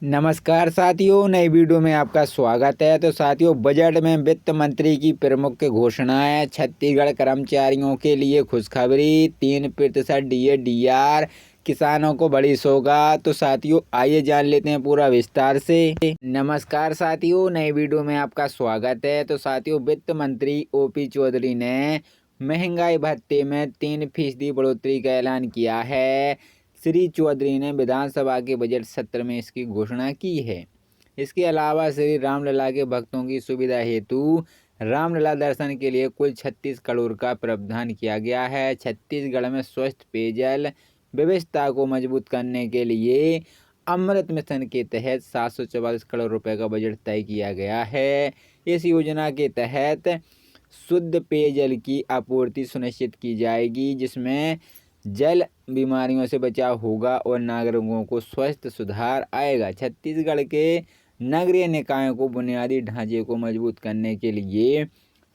नमस्कार साथियों, नई वीडियो में आपका स्वागत है। तो साथियों, बजट में वित्त मंत्री की प्रमुख घोषणाएं। छत्तीसगढ़ कर्मचारियों के लिए खुशखबरी, 3% डीए डीआर, किसानों को बड़ी सौगात। तो साथियों, आइए जान लेते हैं पूरा विस्तार से। नमस्कार साथियों, नई वीडियो में आपका स्वागत है। तो साथियों, वित्त मंत्री ओपी चौधरी ने महंगाई भत्ते में 3% बढ़ोतरी का ऐलान किया है। श्री चौधरी ने विधानसभा के बजट सत्र में इसकी घोषणा की है। इसके अलावा श्री रामलला के भक्तों की सुविधा हेतु रामलला दर्शन के लिए कुल 36 करोड़ का प्रावधान किया गया है। छत्तीसगढ़ में स्वस्थ पेयजल व्यवस्था को मजबूत करने के लिए अमृत मिशन के तहत 744 करोड़ रुपए का बजट तय किया गया है। इस योजना के तहत शुद्ध पेयजल की आपूर्ति सुनिश्चित की जाएगी, जिसमें जल बीमारियों से बचाव होगा और नागरिकों को स्वस्थ सुधार आएगा। छत्तीसगढ़ के नगरीय निकायों को बुनियादी ढांचे को मजबूत करने के लिए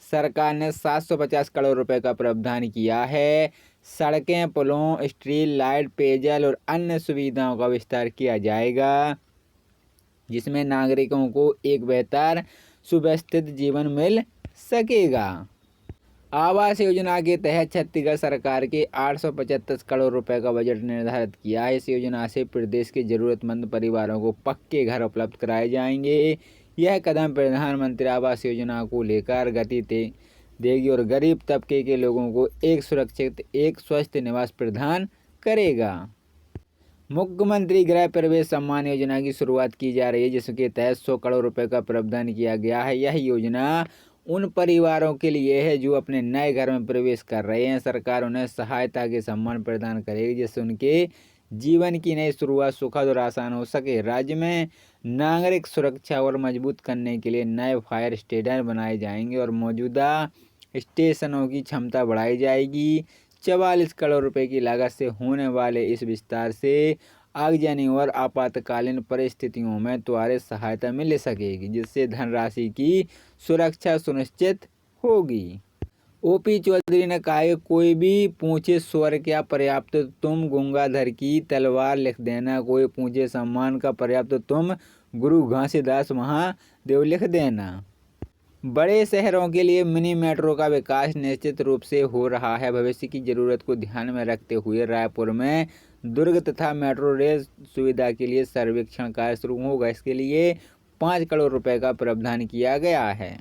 सरकार ने 750 करोड़ रुपए का प्रावधान किया है। सड़कें, पुलों, स्ट्रीट लाइट, पेयजल और अन्य सुविधाओं का विस्तार किया जाएगा, जिसमें नागरिकों को एक बेहतर सुव्यवस्थित जीवन मिल सकेगा। आवास योजना के तहत छत्तीसगढ़ सरकार के 875 करोड़ रुपए का बजट निर्धारित किया है। इस योजना से प्रदेश के जरूरतमंद परिवारों को पक्के घर उपलब्ध कराए जाएंगे। यह कदम प्रधानमंत्री आवास योजना को लेकर गति देगी और गरीब तबके के लोगों को एक सुरक्षित, एक स्वस्थ निवास प्रदान करेगा। मुख्यमंत्री गृह प्रवेश सम्मान योजना की शुरुआत की जा रही है, जिसके तहत 100 करोड़ रुपए का प्रावधान किया गया है। यह योजना उन परिवारों के लिए है जो अपने नए घर में प्रवेश कर रहे हैं। सरकार उन्हें सहायता के सम्मान प्रदान करेगी, जिससे उनके जीवन की नई शुरुआत सुखद और आसान हो सके। राज्य में नागरिक सुरक्षा और मजबूत करने के लिए नए फायर स्टेशन बनाए जाएंगे और मौजूदा स्टेशनों की क्षमता बढ़ाई जाएगी। 44 करोड़ रुपए की लागत से होने वाले इस विस्तार से आगजनी और आपातकालीन परिस्थितियों में त्वरित सहायता मिल सकेगी, जिससे धनराशि की सुरक्षा सुनिश्चित होगी। ओपी चौधरी ने कहा कि कोई भी पूछे स्वर क्या पर्याप्त, तुम गंगाधर की तलवार लिख देना। कोई पूछे सम्मान का पर्याप्त, तुम गुरु घासीदास महादेव लिख देना। बड़े शहरों के लिए मिनी मेट्रो का विकास निश्चित रूप से हो रहा है। भविष्य की जरूरत को ध्यान में रखते हुए रायपुर में दुर्ग तथा मेट्रो रेल सुविधा के लिए सर्वेक्षण कार्य शुरू होगा। इसके लिए 5 करोड़ रुपए का प्रावधान किया गया है।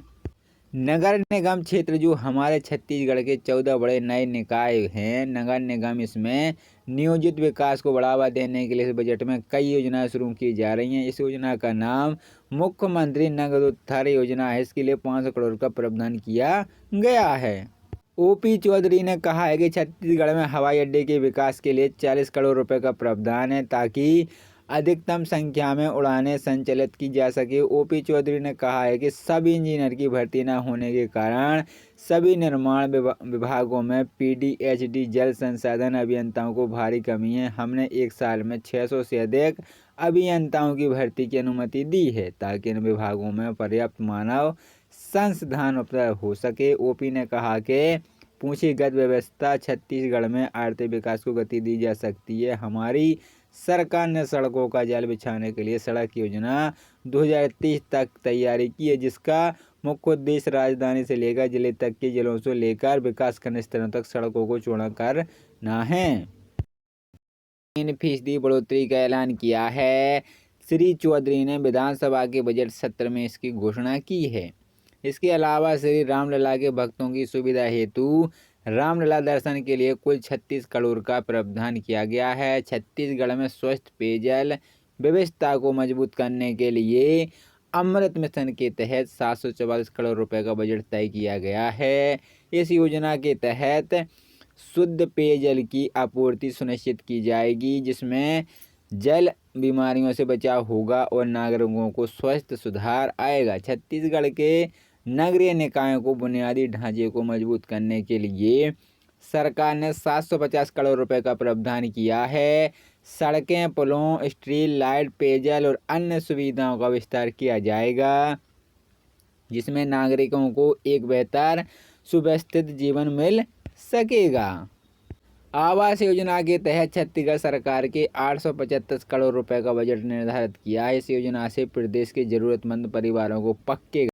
नगर निगम क्षेत्र, जो हमारे छत्तीसगढ़ के 14 बड़े नए निकाय हैं, नगर निगम, इसमें नियोजित विकास को बढ़ावा देने के लिए इस बजट में कई योजनाएं शुरू की जा रही हैं। इस योजना का नाम मुख्यमंत्री नगदोत्थान योजना है। इसके लिए 500 करोड़ का प्रावधान किया गया है। ओपी चौधरी ने कहा है कि छत्तीसगढ़ में हवाई अड्डे के विकास के लिए 40 करोड़ रुपए का प्रावधान है, ताकि अधिकतम संख्या में उड़ानें संचालित की जा सके। ओपी चौधरी ने कहा है कि सभी इंजीनियर की भर्ती न होने के कारण सभी निर्माण विभागों में पीडीएचडी जल संसाधन अभियंताओं को भारी कमी है। हमने एक साल में 600 से अधिक अभियंताओं की भर्ती की अनुमति दी है, ताकि इन विभागों में पर्याप्त मानव संसाधन उपलब्ध हो सके। ओपी ने कहा कि पूंजीगत व्यवस्था छत्तीसगढ़ में आर्थिक विकास को गति दी जा सकती है। हमारी सरकार ने सड़कों का जाल बिछाने के लिए सड़क योजना 2030 तक तैयारी की है, जिसका मुख्य उद्देश्य राजधानी से लेकर जिले तक के जिलों से लेकर विकासखंड स्तरों तक सड़कों को चौड़ा करना है। 3% बढ़ोतरी का ऐलान किया है। श्री चौधरी ने विधानसभा के बजट सत्र में इसकी घोषणा की है। इसके अलावा श्री रामलला के भक्तों की सुविधा हेतु रामलला दर्शन के लिए कुल 36 करोड़ का प्रावधान किया गया है। छत्तीसगढ़ में स्वस्थ पेयजल व्यवस्था को मजबूत करने के लिए अमृत मिशन के तहत 744 करोड़ रुपए का बजट तय किया गया है। इस योजना के तहत शुद्ध पेयजल की आपूर्ति सुनिश्चित की जाएगी, जिसमें जल बीमारियों से बचाव होगा और नागरिकों को स्वस्थ सुधार आएगा। छत्तीसगढ़ के नगरीय निकायों को बुनियादी ढांचे को मजबूत करने के लिए सरकार ने 750 करोड़ रुपए का प्रावधान किया है। सड़कें, पुलों, स्ट्रीट लाइट, पेयजल और अन्य सुविधाओं का विस्तार किया जाएगा, जिसमें नागरिकों को एक बेहतर सुव्यवस्थित जीवन मिल सकेगा। आवास योजना के तहत छत्तीसगढ़ सरकार के 875 करोड़ रुपए का बजट निर्धारित किया है। इस योजना से प्रदेश के जरूरतमंद परिवारों को पक्के